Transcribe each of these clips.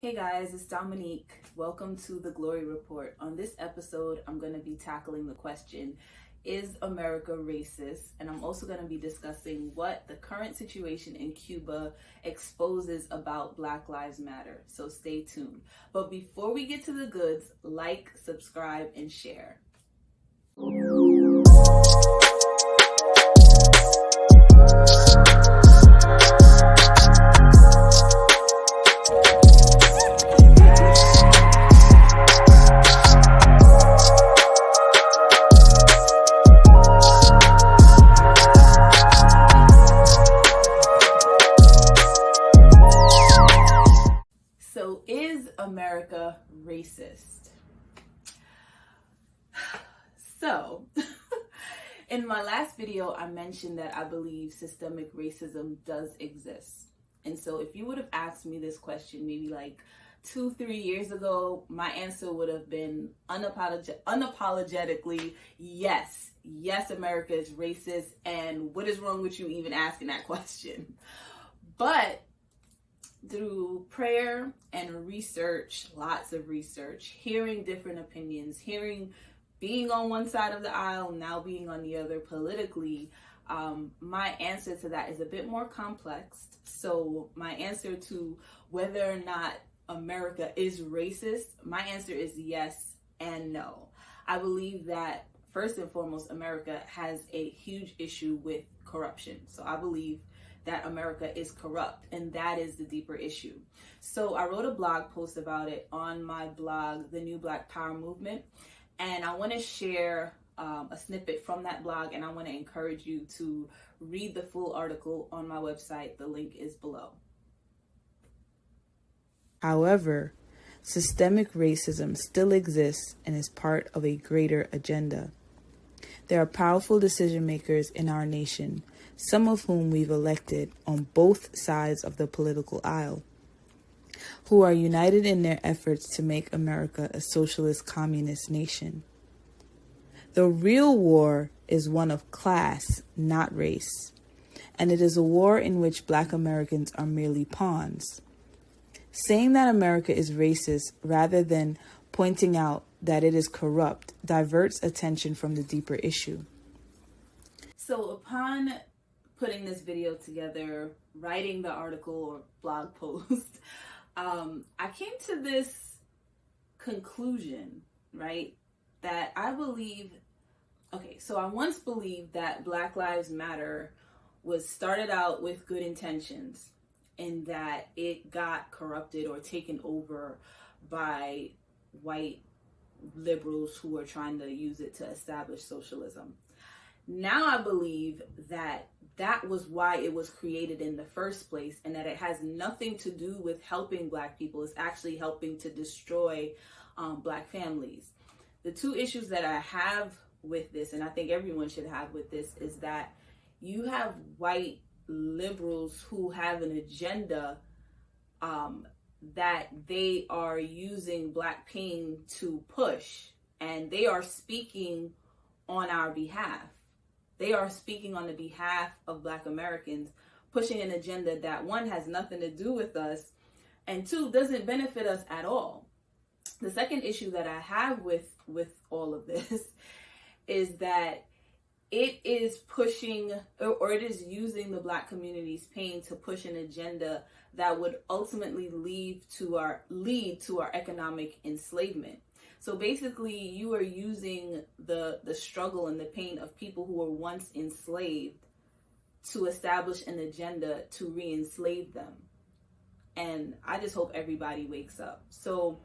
Hey guys, it's Dominique. Welcome to the Glory Report. On this episode, I'm going to be tackling the question, is America racist? And I'm also going to be discussing what the current situation in Cuba exposes about Black Lives Matter. So stay tuned. But before we get to the goods, like, subscribe, and share. So, is America racist? So, in my last video, I mentioned that I believe systemic racism does exist. And so if you would have asked me this question maybe like 2-3 years ago, my answer would have been unapologetically, yes, America is racist. And what is wrong with you even asking that question? But through prayer and research, lots of research, hearing different opinions, being on one side of the aisle, now being on the other politically, my answer to that is a bit more complex. So my answer to whether or not America is racist, my answer is yes and no. I believe that first and foremost, America has a huge issue with corruption. So I believe that America is corrupt, and that is the deeper issue. So I wrote a blog post about it on my blog, The New Black Power Movement, and I want to share a snippet from that blog, and I want to encourage you to read the full article on my website. The link is below. However, systemic racism still exists and is part of a greater agenda. There are powerful decision makers in our nation, some of whom we've elected on both sides of the political aisle, who are united in their efforts to make America a socialist communist nation. The real war is one of class, not race, and it is a war in which Black Americans are merely pawns. Saying that America is racist rather than pointing out that it is corrupt diverts attention from the deeper issue. So upon putting this video together, writing the article or blog post, I came to this conclusion, right? That I once believed that Black Lives Matter was started out with good intentions and that it got corrupted or taken over by white liberals who are trying to use it to establish socialism. Now I believe that that was why it was created in the first place, and that it has nothing to do with helping Black people. It's actually helping to destroy Black families. The two issues that I have with this, and I think everyone should have with this, is that you have white liberals who have an agenda that they are using Black pain to push, and they are speaking on our behalf. They are speaking on the behalf of Black Americans, pushing an agenda that, one, has nothing to do with us, and two, doesn't benefit us at all. The second issue that I have with all of this is that it is pushing, or it is using the Black community's pain to push an agenda that would ultimately lead to our economic enslavement. So basically, you are using the struggle and the pain of people who were once enslaved to establish an agenda to re-enslave them. And I just hope everybody wakes up. So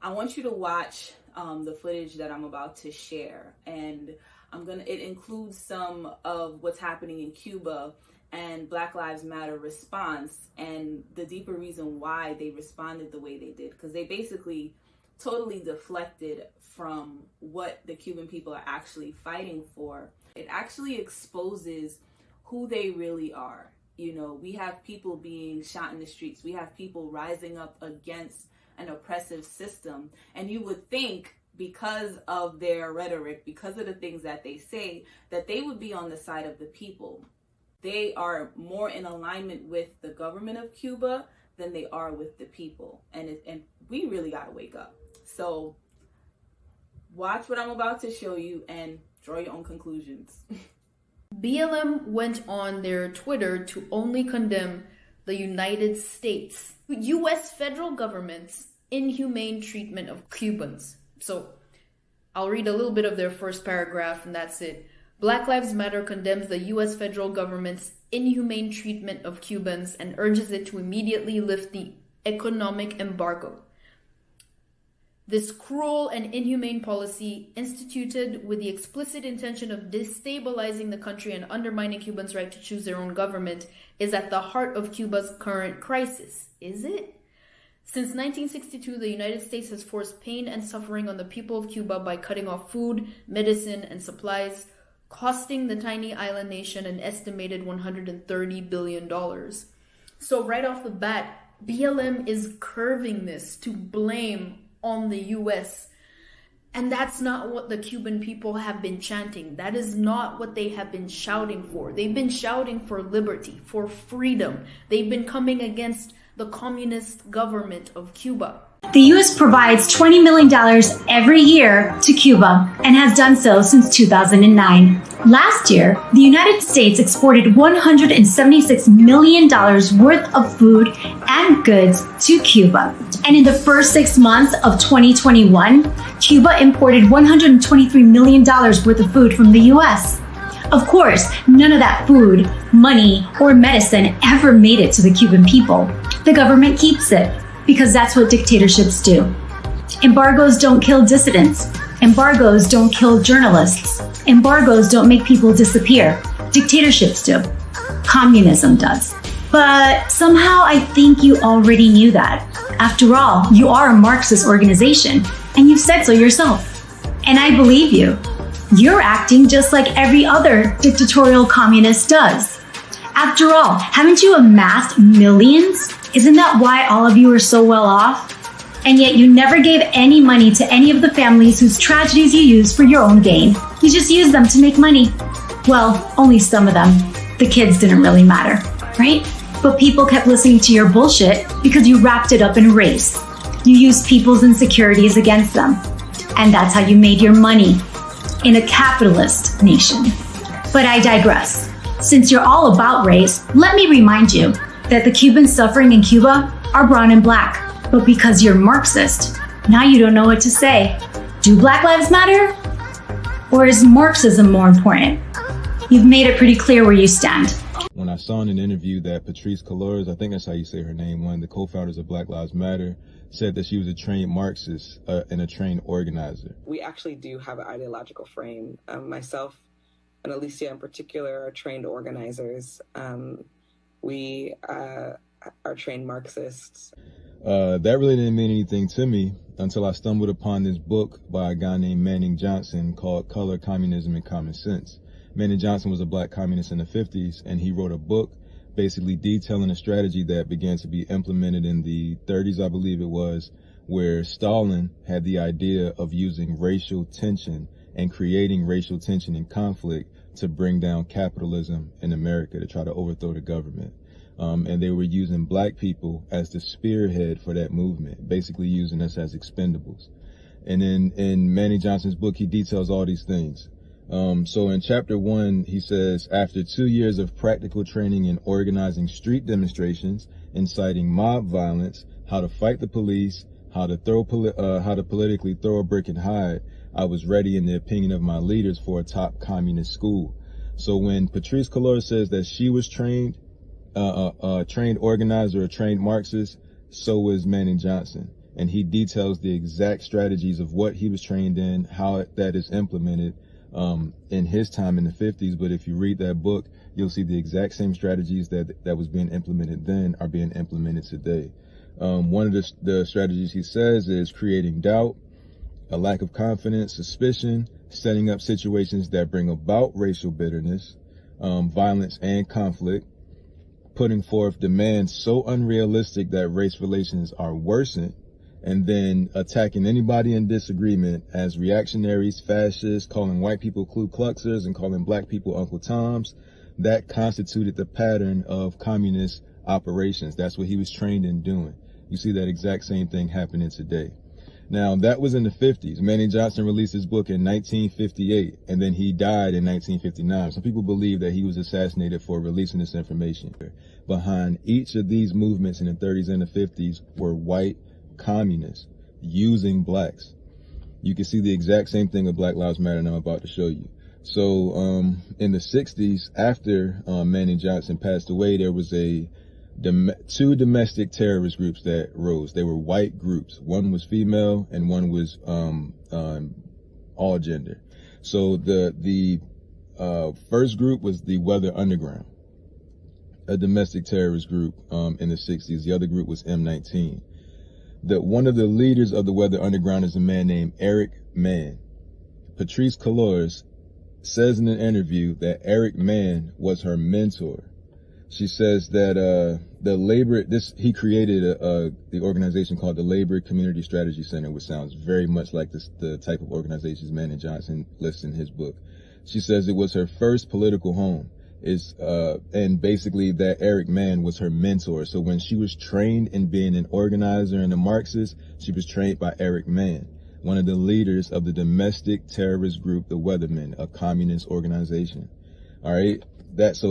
I want you to watch the footage that I'm about to share. And it includes some of what's happening in Cuba and Black Lives Matter response and the deeper reason why they responded the way they did. Because they basically totally deflected from what the Cuban people are actually fighting for. It actually exposes who they really are. You know, we have people being shot in the streets. We have people rising up against an oppressive system. And you would think, because of their rhetoric, because of the things that they say, that they would be on the side of the people. They are more in alignment with the government of Cuba than they are with the people. And we really got to wake up. So watch what I'm about to show you and draw your own conclusions. BLM went on their Twitter to only condemn the United States, U.S. federal government's inhumane treatment of Cubans. So I'll read a little bit of their first paragraph and that's it. Black Lives Matter condemns the U.S. federal government's inhumane treatment of Cubans and urges it to immediately lift the economic embargo. This cruel and inhumane policy, instituted with the explicit intention of destabilizing the country and undermining Cubans' right to choose their own government, is at the heart of Cuba's current crisis. Is it? Since 1962, the United States has forced pain and suffering on the people of Cuba by cutting off food, medicine, and supplies, costing the tiny island nation an estimated $130 billion. So right off the bat, BLM is curving this to blame on the US. And that's not what the Cuban people have been chanting. That is not what they have been shouting for. They've been shouting for liberty, for freedom. They've been coming against the communist government of Cuba. The U.S. provides $20 million every year to Cuba and has done so since 2009. Last year, the United States exported $176 million worth of food and goods to Cuba. And in the first 6 months of 2021, Cuba imported $123 million worth of food from the U.S. Of course, none of that food, money, or medicine ever made it to the Cuban people. The government keeps it, because that's what dictatorships do. Embargoes don't kill dissidents. Embargoes don't kill journalists. Embargoes don't make people disappear. Dictatorships do. Communism does. But somehow I think you already knew that. After all, you are a Marxist organization, and you've said so yourself. And I believe you. You're acting just like every other dictatorial communist does. After all, haven't you amassed millions? Isn't that why all of you are so well off? And yet you never gave any money to any of the families whose tragedies you used for your own gain. You just used them to make money. Well, only some of them. The kids didn't really matter, right? But people kept listening to your bullshit because you wrapped it up in race. You used people's insecurities against them. And that's how you made your money in a capitalist nation. But I digress. Since you're all about race, let me remind you that the Cubans suffering in Cuba are brown and black. But because you're Marxist, now you don't know what to say. Do Black Lives Matter? Or is Marxism more important? You've made it pretty clear where you stand. When I saw in an interview that Patrisse Cullors, I think that's how you say her name, one of the co-founders of Black Lives Matter, said that she was a trained Marxist and a trained organizer. We actually do have an ideological frame. Myself and Alicia in particular are trained organizers. We are trained Marxists. That really didn't mean anything to me until I stumbled upon this book by a guy named Manning Johnson called Color, Communism, and Common Sense. Manning Johnson was a black communist in the 50s, and he wrote a book basically detailing a strategy that began to be implemented in the 30s, I believe it was, where Stalin had the idea of using racial tension and creating racial tension and conflict to bring down capitalism in America, to try to overthrow the government. And they were using black people as the spearhead for that movement, basically using us as expendables. And in Manning Johnson's book, he details all these things. So in chapter 1, he says, after 2 years of practical training in organizing street demonstrations, inciting mob violence, how to fight the police, how to politically throw a brick and hide, I was ready, in the opinion of my leaders, for a top communist school. So when Patrisse Cullors says that she was trained, a trained organizer, a trained Marxist, so was Manning Johnson. And he details the exact strategies of what he was trained in, how that is implemented in his time in the 50s. But if you read that book, you'll see the exact same strategies that was being implemented then are being implemented today. One of the strategies he says is creating doubt, a lack of confidence, suspicion, setting up situations that bring about racial bitterness, violence and conflict, putting forth demands so unrealistic that race relations are worsened, and then attacking anybody in disagreement as reactionaries, fascists, calling white people Ku Kluxers and calling black people Uncle Toms. That constituted the pattern of communist operations. That's what he was trained in doing. You see that exact same thing happening today. Now, that was in the 50s. Manning Johnson released his book in 1958, and then he died in 1959. Some people believe that he was assassinated for releasing this information. Behind each of these movements in the 30s and the 50s were white communists using blacks. You can see the exact same thing with Black Lives Matter, and I'm about to show you. So in the 60s, after Manning Johnson passed away, there was two domestic terrorist groups that rose. They were white groups. One was female and one was all gender. So the first group was the Weather Underground, a domestic terrorist group in the 60s. The other group was M19. One of the leaders of the Weather Underground is a man named Eric Mann. Patrisse Cullors says in an interview that Eric Mann was her mentor. She says that he created the organization called the Labor Community Strategy Center, which sounds very much like the type of organizations Manning Johnson lists in his book. She says it was her first political home. And basically that Eric Mann was her mentor. So when she was trained in being an organizer and a Marxist, she was trained by Eric Mann, one of the leaders of the domestic terrorist group, the Weathermen, a communist organization. All right. That's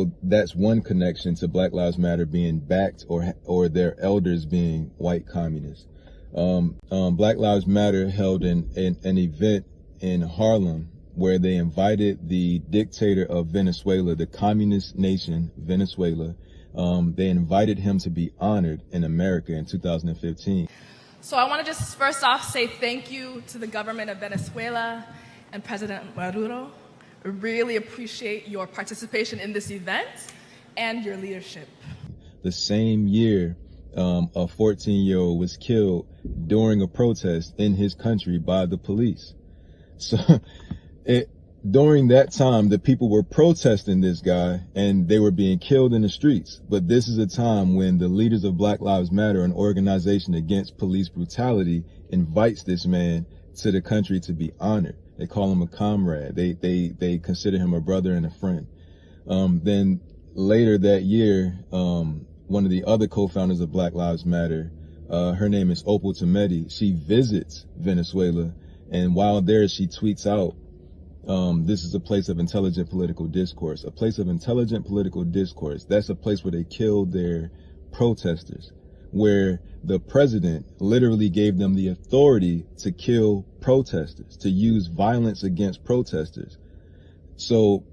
one connection to Black Lives Matter being backed or their elders being white communists. Black Lives Matter held an event in Harlem where they invited the dictator of Venezuela, the communist nation, Venezuela. They invited him to be honored in America in 2015. So I want to just first off say thank you to the government of Venezuela and President Maduro. I really appreciate your participation in this event and your leadership. The same year, a 14-year-old was killed during a protest in his country by the police. So during that time, the people were protesting this guy and they were being killed in the streets. But this is a time when the leaders of Black Lives Matter, an organization against police brutality, invites this man to the country to be honored. They call him a comrade. They consider him a brother and a friend. Then later that year, one of the other co-founders of Black Lives Matter, her name is Opal Tometi. She visits Venezuela, and while there, she tweets out, this is a place of intelligent political discourse. A place of intelligent political discourse. That's a place where they killed their protesters, where the president literally gave them the authority to kill protesters, to use violence against protesters. So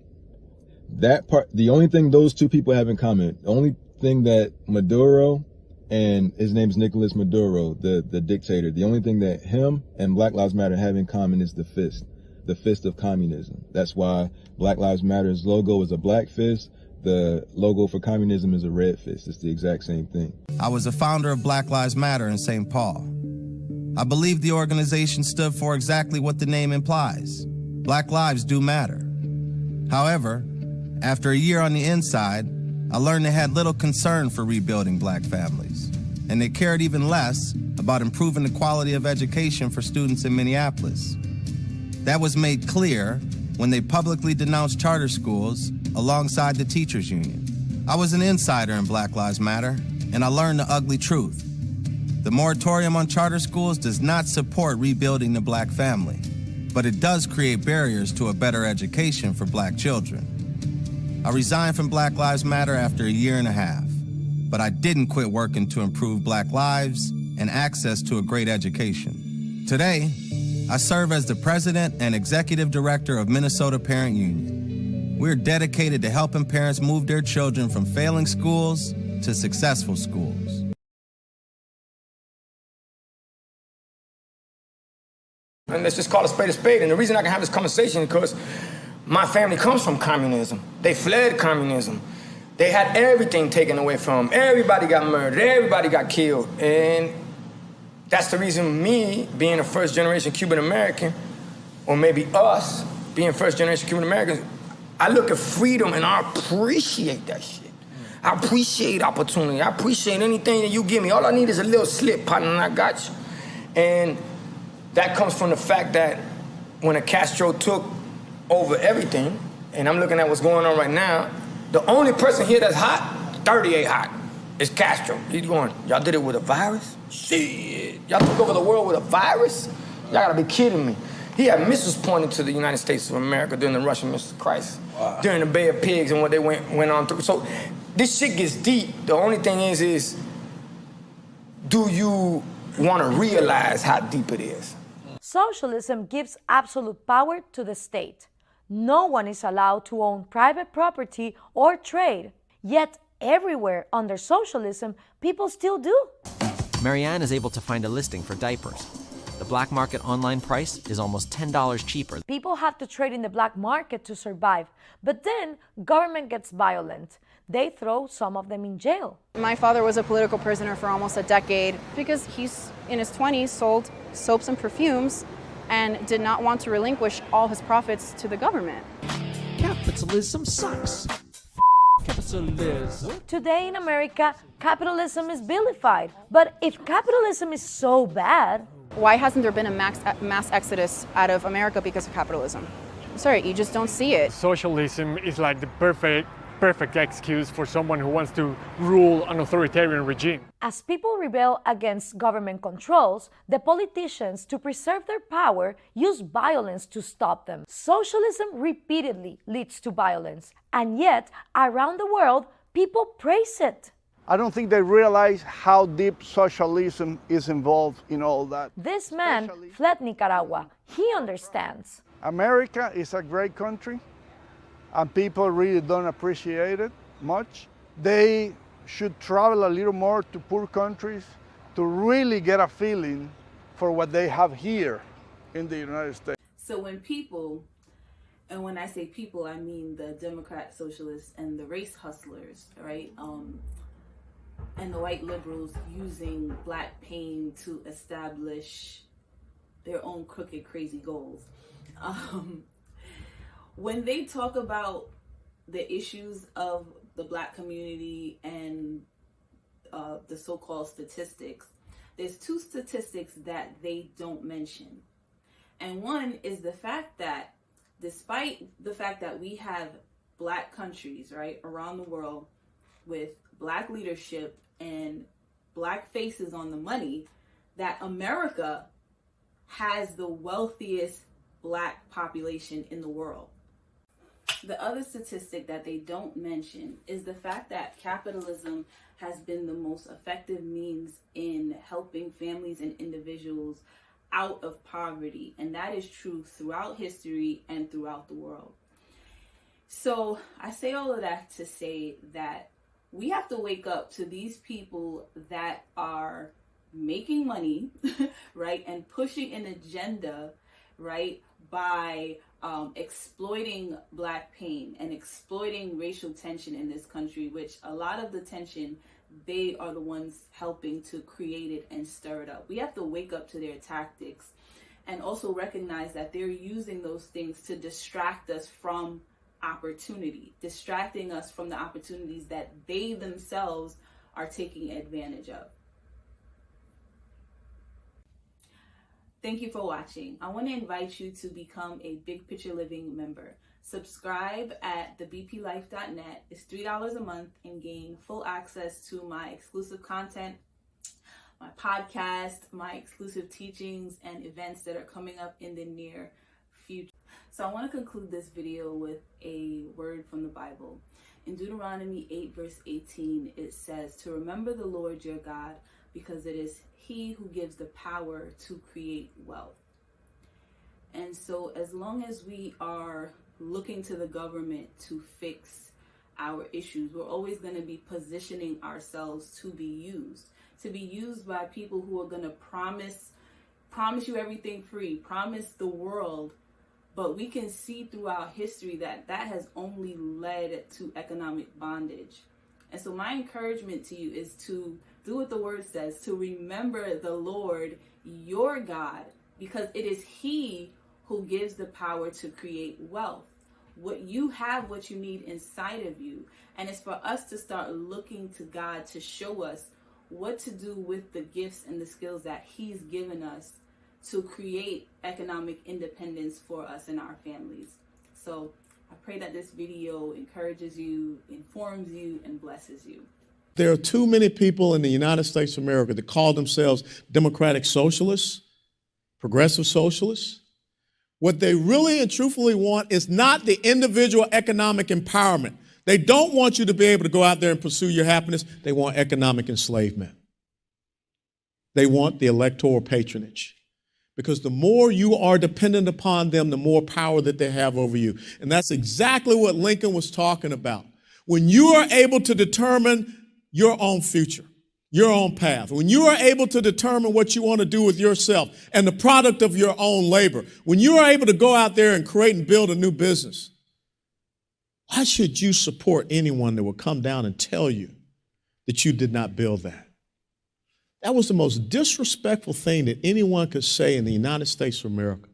that part, the only thing those two people have in common, the only thing that Maduro, and his name is Nicolas Maduro, the dictator, the only thing that him and Black Lives Matter have in common is the fist of communism. That's why Black Lives Matter's logo is a black fist. The logo for communism is a red fist. It's the exact same thing. I was a founder of Black Lives Matter in St. Paul. I believe the organization stood for exactly what the name implies. Black lives do matter. However, after a year on the inside, I learned they had little concern for rebuilding black families, and they cared even less about improving the quality of education for students in Minneapolis. That was made clear when they publicly denounced charter schools alongside the teachers union. I was an insider in Black Lives Matter, and I learned the ugly truth. The moratorium on charter schools does not support rebuilding the black family, but it does create barriers to a better education for black children. I resigned from Black Lives Matter after a year and a half, but I didn't quit working to improve black lives and access to a great education. Today, I serve as the president and executive director of Minnesota Parent Union. We're dedicated to helping parents move their children from failing schools to successful schools. And let's just call a spade. And the reason I can have this conversation is because my family comes from communism. They fled communism. They had everything taken away from them. Everybody got murdered. Everybody got killed. And that's the reason me, being a first-generation Cuban-American, or maybe us, being first-generation Cuban-Americans, I look at freedom and I appreciate that shit. I appreciate opportunity. I appreciate anything that you give me. All I need is a little slip, partner, and I got you. And that comes from the fact that when Castro took over everything, and I'm looking at what's going on right now, the only person here that's hot, 38 hot. It's Castro. He's going, y'all did it with a virus? Shit. Y'all took over the world with a virus? Y'all gotta be kidding me. He had missiles pointed to the United States of America during the Russian missile crisis, during the Bay of Pigs and what they went on through. So this shit gets deep. The only thing is do you want to realize how deep it is? Socialism gives absolute power to the state. No one is allowed to own private property or trade. Yet everywhere under socialism, people still do. Marianne is able to find a listing for diapers. The black market online price is almost $10 cheaper. People have to trade in the black market to survive, but then government gets violent. They throw some of them in jail. My father was a political prisoner for almost a decade because he's in his 20s, sold soaps and perfumes, and did not want to relinquish all his profits to the government. Capitalism sucks. Capitalism. Today in America, capitalism is vilified. But if capitalism is so bad, why hasn't there been a mass exodus out of America because of capitalism? I'm sorry, you just don't see it. Socialism is like the perfect excuse for someone who wants to rule an authoritarian regime. As people rebel against government controls, the politicians, to preserve their power, use violence to stop them. Socialism repeatedly leads to violence, and yet, around the world, people praise it. I don't think they realize how deep socialism is involved in all that. This man fled Nicaragua. He understands. America is a great country, and people really don't appreciate it much. They should travel a little more to poor countries to really get a feeling for what they have here in the United States. So when people, and when I say people, I mean the Democrat socialists and the race hustlers, right? And the white liberals using black pain to establish their own crooked, crazy goals. When they talk about the issues of the black community and the so-called statistics, there's two statistics that they don't mention. And one is the fact that despite the fact that we have black countries, right, around the world with black leadership and black faces on the money, that America has the wealthiest black population in the world. The other statistic that they don't mention is the fact that capitalism has been the most effective means in helping families and individuals out of poverty. And that is true throughout history and throughout the world. So I say all of that to say that we have to wake up to these people that are making money, right, and pushing an agenda, right, by exploiting black pain and exploiting racial tension in this country, which a lot of the tension, they are the ones helping to create it and stir it up. We have to wake up to their tactics and also recognize that they're using those things to distract us from opportunity, distracting us from the opportunities that they themselves are taking advantage of. Thank you for watching. I want to invite you to become a Big Picture Living member. Subscribe at thebplife.net. It's $3 a month and gain full access to my exclusive content, my podcast, my exclusive teachings and events that are coming up in the near future. So I want to conclude this video with a word from the Bible. In Deuteronomy 8 verse 18, it says to remember the Lord your God, because it is He who gives the power to create wealth. And so as long as we are looking to the government to fix our issues, we're always going to be positioning ourselves to be used by people who are going to promise you everything free, promise the world. But we can see throughout history that that has only led to economic bondage. And so my encouragement to you is to do what the word says, to remember the Lord, your God, because it is He who gives the power to create wealth. What you have, what you need inside of you. And it's for us to start looking to God to show us what to do with the gifts and the skills that He's given us to create economic independence for us and our families. So I pray that this video encourages you, informs you, and blesses you. There are too many people in the United States of America that call themselves democratic socialists, progressive socialists. What they really and truthfully want is not the individual economic empowerment. They don't want you to be able to go out there and pursue your happiness. They want economic enslavement. They want the electoral patronage. Because the more you are dependent upon them, the more power that they have over you. And that's exactly what Lincoln was talking about. When you are able to determine your own future, your own path, when you are able to determine what you want to do with yourself and the product of your own labor, when you are able to go out there and create and build a new business, why should you support anyone that will come down and tell you that you did not build that? That was the most disrespectful thing that anyone could say in the United States of America.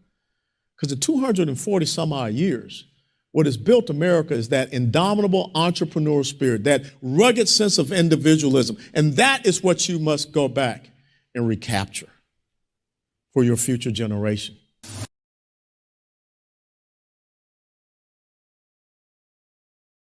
Because in 240 some odd years, what has built America is that indomitable entrepreneurial spirit, that rugged sense of individualism. And that is what you must go back and recapture for your future generation.